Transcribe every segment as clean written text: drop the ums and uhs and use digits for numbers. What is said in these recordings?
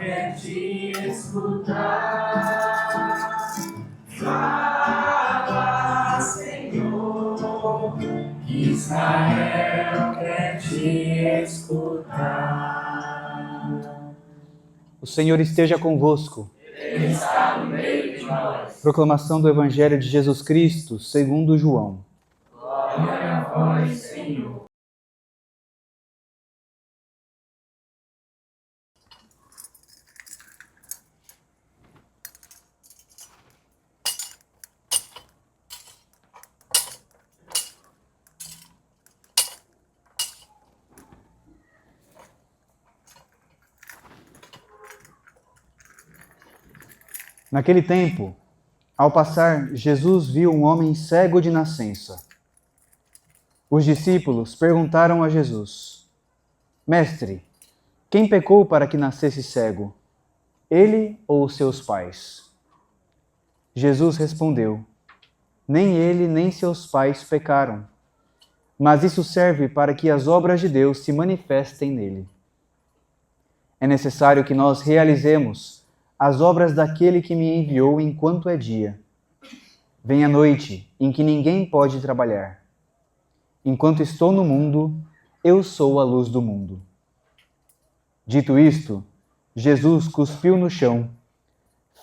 quer te escutar. Fala, Senhor, que Israel quer te escutar. O Senhor esteja convosco. Ele está no meio de nós. Proclamação do Evangelho de Jesus Cristo, segundo João. Glória a vós, Senhor. Naquele tempo, ao passar, Jesus viu um homem cego de nascença. Os discípulos perguntaram a Jesus: Mestre, quem pecou para que nascesse cego? Ele ou os seus pais? Jesus respondeu: Nem ele nem seus pais pecaram, mas isso serve para que as obras de Deus se manifestem nele. É necessário que nós realizemos as obras daquele que me enviou enquanto é dia. Vem a noite, em que ninguém pode trabalhar. Enquanto estou no mundo, eu sou a luz do mundo. Dito isto, Jesus cuspiu no chão,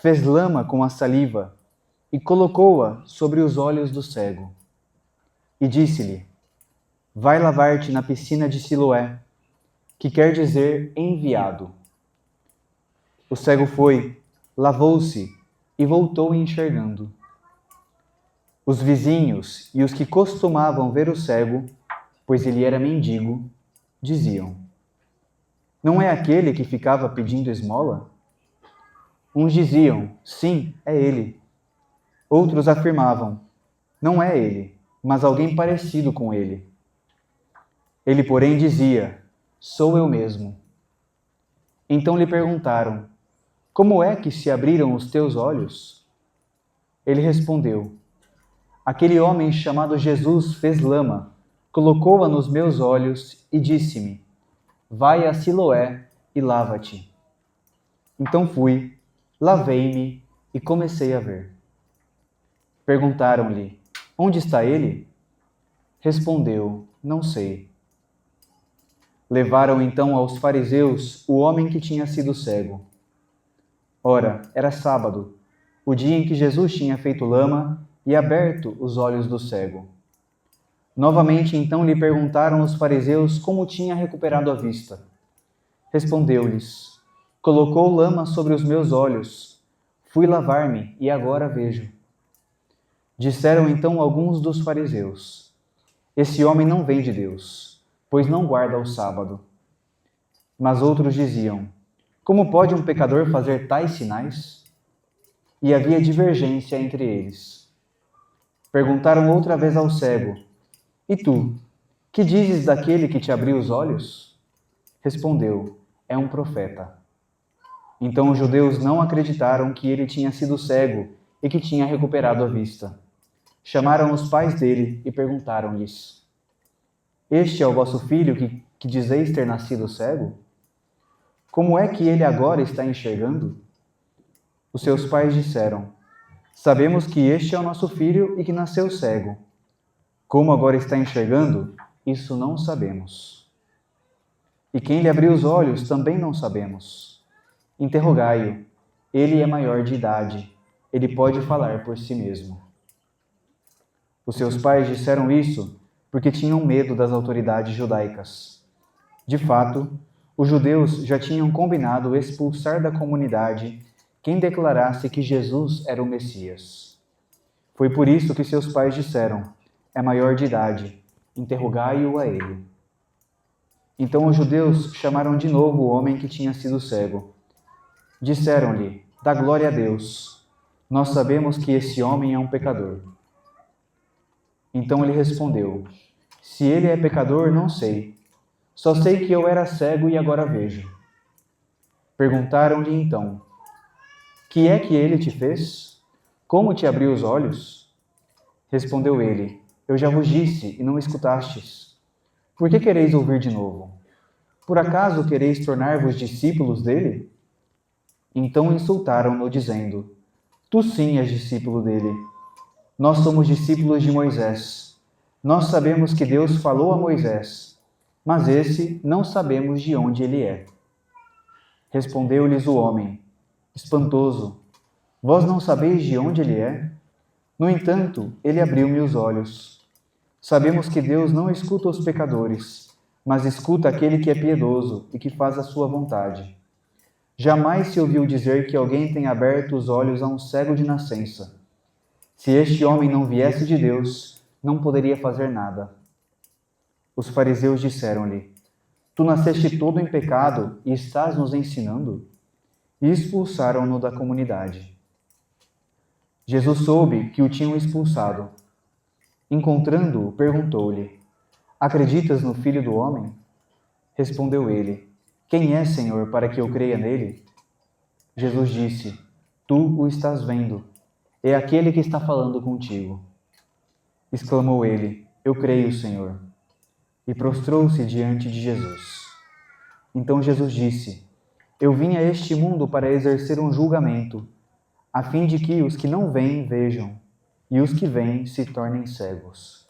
fez lama com a saliva e colocou-a sobre os olhos do cego. E disse-lhe: Vai lavar-te na piscina de Siloé, que quer dizer enviado. O cego foi, lavou-se e voltou enxergando. Os vizinhos e os que costumavam ver o cego, pois ele era mendigo, diziam: Não é aquele que ficava pedindo esmola? Uns diziam: Sim, é ele. Outros afirmavam: Não é ele, mas alguém parecido com ele. Ele, porém, dizia: Sou eu mesmo. Então lhe perguntaram: Como é que se abriram os teus olhos? Ele respondeu: Aquele homem chamado Jesus fez lama, colocou-a nos meus olhos e disse-me: Vai a Siloé e lava-te. Então fui, lavei-me e comecei a ver. Perguntaram-lhe: Onde está ele? Respondeu: Não sei. Levaram então aos fariseus o homem que tinha sido cego. Ora, era sábado, o dia em que Jesus tinha feito lama e aberto os olhos do cego. Novamente então lhe perguntaram os fariseus como tinha recuperado a vista. Respondeu-lhes: Colocou lama sobre os meus olhos. Fui lavar-me e agora vejo. Disseram então alguns dos fariseus: Esse homem não vem de Deus, pois não guarda o sábado. Mas outros diziam: Como pode um pecador fazer tais sinais? E havia divergência entre eles. Perguntaram outra vez ao cego: E tu, que dizes daquele que te abriu os olhos? Respondeu: É um profeta. Então os judeus não acreditaram que ele tinha sido cego e que tinha recuperado a vista. Chamaram os pais dele e perguntaram-lhes: Este é o vosso filho que dizeis ter nascido cego? Como é que ele agora está enxergando? Os seus pais disseram: Sabemos que este é o nosso filho e que nasceu cego. Como agora está enxergando, isso não sabemos. E quem lhe abriu os olhos também não sabemos. Interrogai-o. Ele é maior de idade. Ele pode falar por si mesmo. Os seus pais disseram isso porque tinham medo das autoridades judaicas. De fato, os judeus já tinham combinado expulsar da comunidade quem declarasse que Jesus era o Messias. Foi por isso que seus pais disseram: É maior de idade, interrogai-o a ele. Então os judeus chamaram de novo o homem que tinha sido cego. Disseram-lhe: Dá glória a Deus. Nós sabemos que esse homem é um pecador. Então ele respondeu: Se ele é pecador, não sei. Só sei que eu era cego e agora vejo. Perguntaram-lhe então: Que é que ele te fez? Como te abriu os olhos? Respondeu ele: Eu já vos disse e não escutastes. Por que quereis ouvir de novo? Por acaso quereis tornar-vos discípulos dele? Então insultaram-no, dizendo: Tu sim és discípulo dele. Nós somos discípulos de Moisés. Nós sabemos que Deus falou a Moisés, mas esse não sabemos de onde ele é. Respondeu-lhes o homem: Espantoso, vós não sabeis de onde ele é? No entanto, ele abriu-me os olhos. Sabemos que Deus não escuta os pecadores, mas escuta aquele que é piedoso e que faz a sua vontade. Jamais se ouviu dizer que alguém tenha aberto os olhos a um cego de nascença. Se este homem não viesse de Deus, não poderia fazer nada. Os fariseus disseram-lhe: Tu nasceste todo em pecado e estás nos ensinando? E expulsaram-no da comunidade. Jesus soube que o tinham expulsado. Encontrando-o, perguntou-lhe: Acreditas no Filho do Homem? Respondeu ele: Quem é, Senhor, para que eu creia nele? Jesus disse: Tu o estás vendo. É aquele que está falando contigo. Exclamou ele: Eu creio, Senhor. E prostrou-se diante de Jesus. Então Jesus disse: Eu vim a este mundo para exercer um julgamento, a fim de que os que não veem vejam, e os que veem se tornem cegos.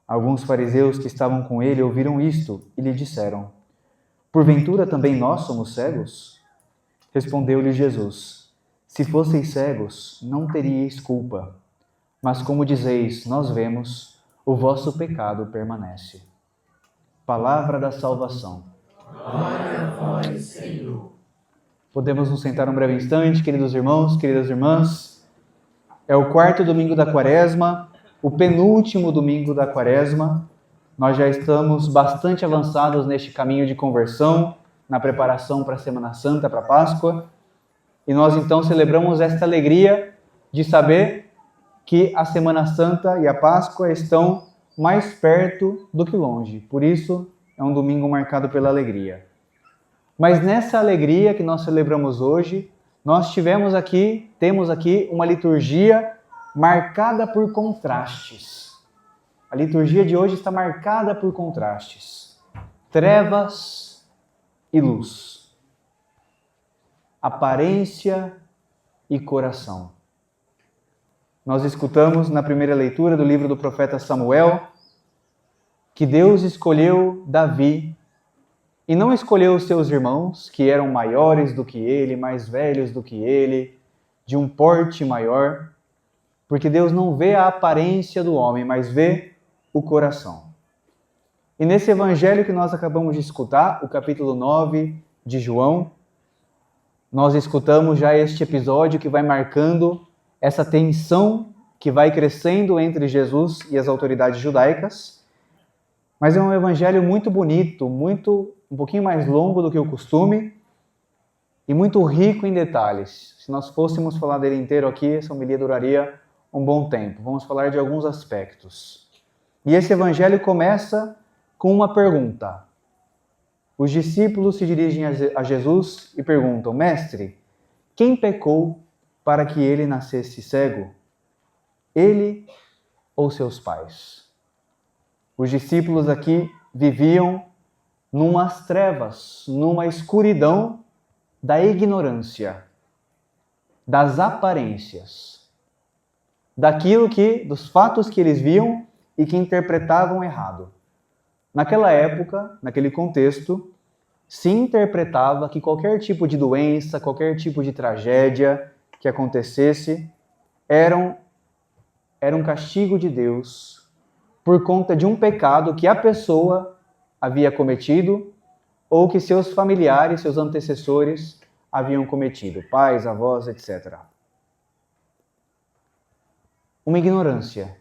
Alguns fariseus que estavam com ele ouviram isto e lhe disseram: Porventura também nós somos cegos? Respondeu-lhe Jesus: Se fosseis cegos, não teríeis culpa. Mas como dizeis, nós vemos, o vosso pecado permanece. Palavra da salvação. Glória a vós, Senhor. Podemos nos sentar um breve instante, queridos irmãos, queridas irmãs. É o quarto domingo da Quaresma, o penúltimo domingo da Quaresma. Nós já estamos bastante avançados neste caminho de conversão, na preparação para a Semana Santa, para a Páscoa. E nós então celebramos esta alegria de saber que a Semana Santa e a Páscoa estão mais perto do que longe. Por isso, é um domingo marcado pela alegria. Mas nessa alegria que nós celebramos hoje, nós temos aqui uma liturgia marcada por contrastes. A liturgia de hoje está marcada por contrastes. Trevas e luz. Aparência e coração. Nós escutamos na primeira leitura do livro do profeta Samuel que Deus escolheu Davi e não escolheu os seus irmãos, que eram maiores do que ele, mais velhos do que ele, de um porte maior, porque Deus não vê a aparência do homem, mas vê o coração. E nesse evangelho que nós acabamos de escutar, o capítulo 9 de João, nós escutamos já este episódio que vai marcando essa tensão que vai crescendo entre Jesus e as autoridades judaicas. Mas é um evangelho muito bonito, um pouquinho mais longo do que o costume e muito rico em detalhes. Se nós fôssemos falar dele inteiro aqui, essa homilia duraria um bom tempo. Vamos falar de alguns aspectos. E esse evangelho começa com uma pergunta. Os discípulos se dirigem a Jesus e perguntam: Mestre, quem pecou para que ele nascesse cego? Ele ou seus pais? Os discípulos aqui viviam numas trevas, numa escuridão da ignorância, das aparências, dos fatos que eles viam e que interpretavam errado. Naquela época, naquele contexto, se interpretava que qualquer tipo de doença, qualquer tipo de tragédia que acontecesse era um castigo de Deus por conta de um pecado que a pessoa havia cometido ou que seus familiares, seus antecessores haviam cometido, pais, avós, etc. Uma ignorância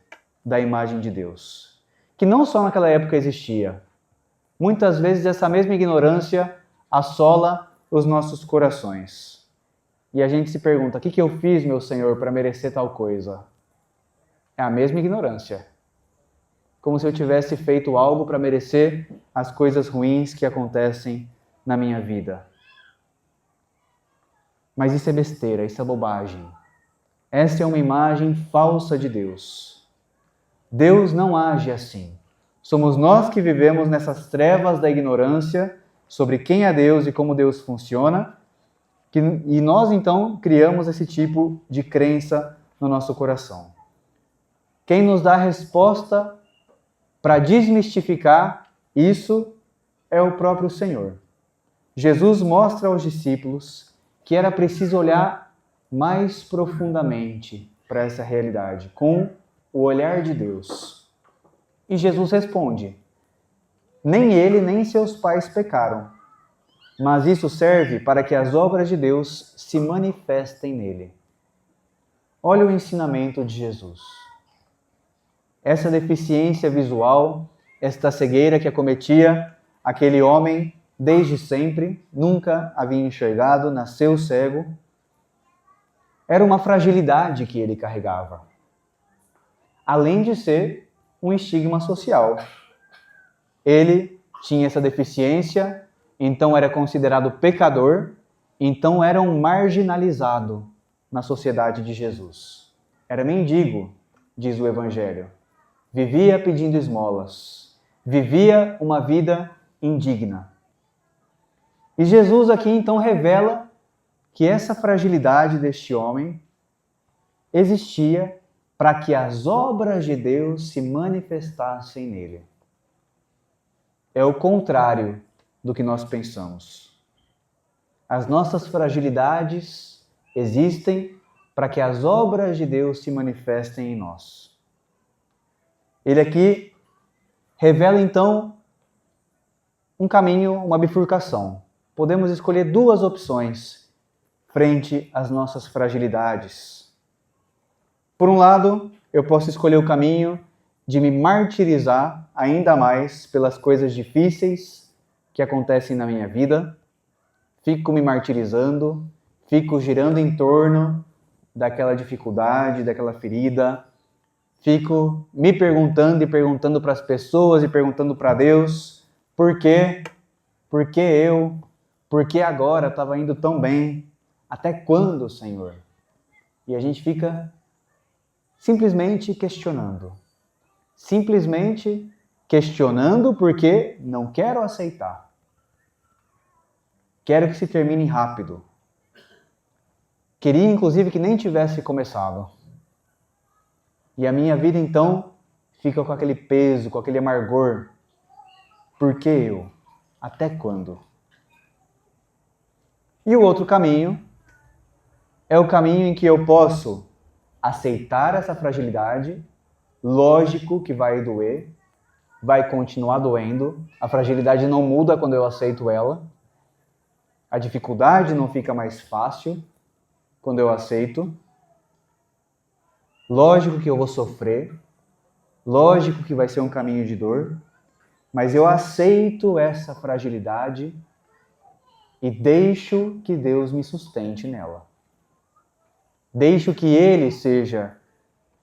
da imagem de Deus, que não só naquela época existia. Muitas vezes essa mesma ignorância assola os nossos corações. E a gente se pergunta: o que eu fiz, meu Senhor, para merecer tal coisa? É a mesma ignorância. Como se eu tivesse feito algo para merecer as coisas ruins que acontecem na minha vida. Mas isso é besteira, isso é bobagem. Essa é uma imagem falsa de Deus. Deus não age assim. Somos nós que vivemos nessas trevas da ignorância sobre quem é Deus e como Deus funciona, E nós, então, criamos esse tipo de crença no nosso coração. Quem nos dá a resposta para desmistificar isso é o próprio Senhor. Jesus mostra aos discípulos que era preciso olhar mais profundamente para essa realidade, com o olhar de Deus. E Jesus responde: nem ele nem seus pais pecaram, mas isso serve para que as obras de Deus se manifestem nele. Olha o ensinamento de Jesus. Essa deficiência visual, esta cegueira que acometia aquele homem desde sempre, nunca havia enxergado, nasceu cego, era uma fragilidade que ele carregava, além de ser um estigma social. Ele tinha essa deficiência, então era considerado pecador, então era um marginalizado na sociedade de Jesus. Era mendigo, diz o Evangelho. Vivia pedindo esmolas, vivia uma vida indigna. E Jesus aqui então revela que essa fragilidade deste homem existia para que as obras de Deus se manifestassem nele. É o contrário do que nós pensamos. As nossas fragilidades existem para que as obras de Deus se manifestem em nós. Ele aqui revela então um caminho, uma bifurcação. Podemos escolher duas opções frente às nossas fragilidades. Por um lado, eu posso escolher o caminho de me martirizar ainda mais pelas coisas difíceis que acontecem na minha vida. Fico me martirizando, fico girando em torno daquela dificuldade, daquela ferida. Fico me perguntando e perguntando para as pessoas e perguntando para Deus: por quê? Por que eu? Por que agora estava indo tão bem? Até quando, Senhor? E a gente fica simplesmente questionando. Simplesmente questionando porque não quero aceitar. Quero que se termine rápido. Queria, inclusive, que nem tivesse começado. E a minha vida, então, fica com aquele peso, com aquele amargor. Por que eu? Até quando? E o outro caminho é o caminho em que eu posso aceitar essa fragilidade. Lógico que vai doer, vai continuar doendo. A fragilidade não muda quando eu aceito ela. A dificuldade não fica mais fácil quando eu aceito. Lógico que eu vou sofrer. Lógico que vai ser um caminho de dor. Mas eu aceito essa fragilidade e deixo que Deus me sustente nela. Deixo que Ele seja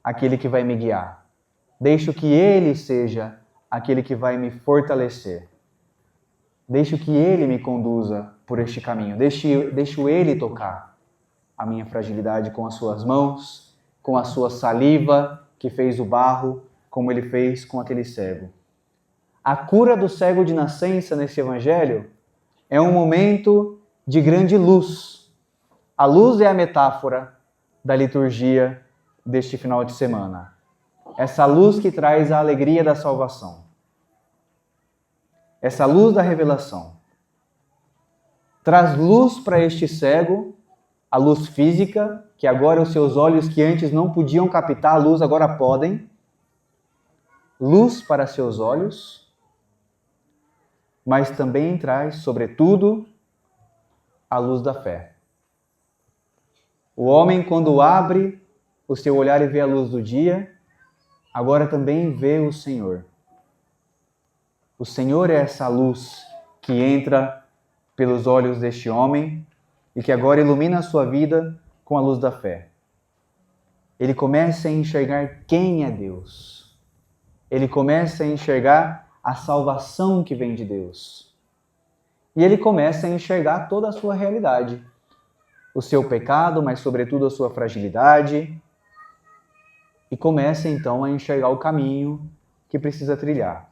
aquele que vai me guiar. Deixo que Ele seja aquele que vai me fortalecer. Deixo que Ele me conduza por este caminho. Deixo Ele tocar a minha fragilidade com as suas mãos, com a sua saliva que fez o barro, como Ele fez com aquele cego. A cura do cego de nascença nesse Evangelho é um momento de grande luz. A luz é a metáfora da liturgia deste final de semana. Essa luz que traz a alegria da salvação. Essa luz da revelação. Traz luz para este cego, a luz física, que agora os seus olhos que antes não podiam captar a luz, agora podem. Luz para seus olhos. Mas também traz, sobretudo, a luz da fé. O homem, quando abre o seu olhar e vê a luz do dia, agora também vê o Senhor. O Senhor é essa luz que entra pelos olhos deste homem e que agora ilumina a sua vida com a luz da fé. Ele começa a enxergar quem é Deus. Ele começa a enxergar a salvação que vem de Deus. E ele começa a enxergar toda a sua realidade. O seu pecado, mas sobretudo a sua fragilidade. E começa então a enxergar o caminho que precisa trilhar.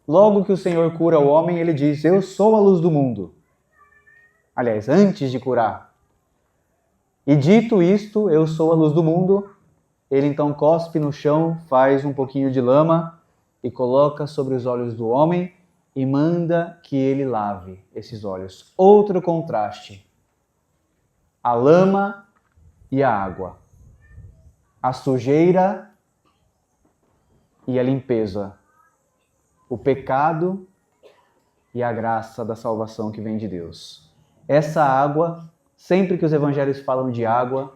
Logo que o Senhor cura o homem, ele diz: eu sou a luz do mundo. Aliás, antes de curar, E dito isto, eu sou a luz do mundo. Ele então cospe no chão, faz um pouquinho de lama e coloca sobre os olhos do homem e manda que ele lave esses olhos. Outro contraste: a lama e a água, a sujeira e a limpeza, o pecado e a graça da salvação que vem de Deus. Essa água, sempre que os evangelhos falam de água,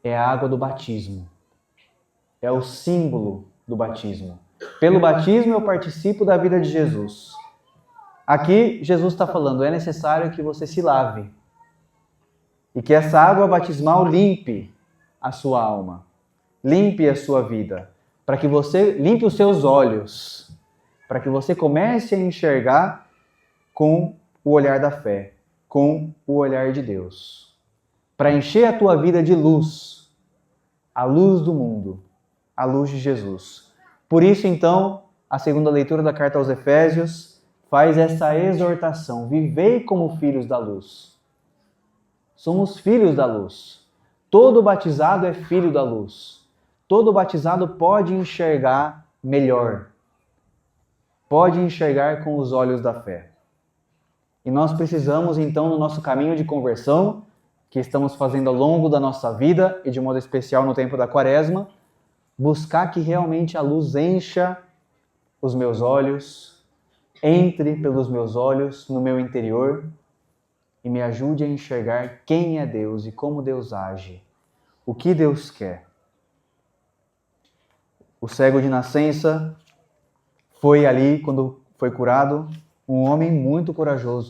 é a água do batismo. É o símbolo do batismo. Pelo batismo eu participo da vida de Jesus. Aqui Jesus está falando, é necessário que você se lave. E que essa água batismal limpe a sua alma. Limpe a sua vida. Para que você limpe os seus olhos. Para que você comece a enxergar com o olhar da fé. Com o olhar de Deus. Para encher a tua vida de luz. A luz do mundo. A luz de Jesus. Por isso, então, a segunda leitura da carta aos Efésios faz essa exortação. Vivei como filhos da luz. Somos filhos da luz. Todo batizado é filho da luz. Todo batizado pode enxergar melhor. Pode enxergar com os olhos da fé. E nós precisamos, então, no nosso caminho de conversão, que estamos fazendo ao longo da nossa vida, e de modo especial no tempo da Quaresma, buscar que realmente a luz encha os meus olhos, entre pelos meus olhos no meu interior e me ajude a enxergar quem é Deus e como Deus age, o que Deus quer. O cego de nascença foi ali, quando foi curado, um homem muito corajoso.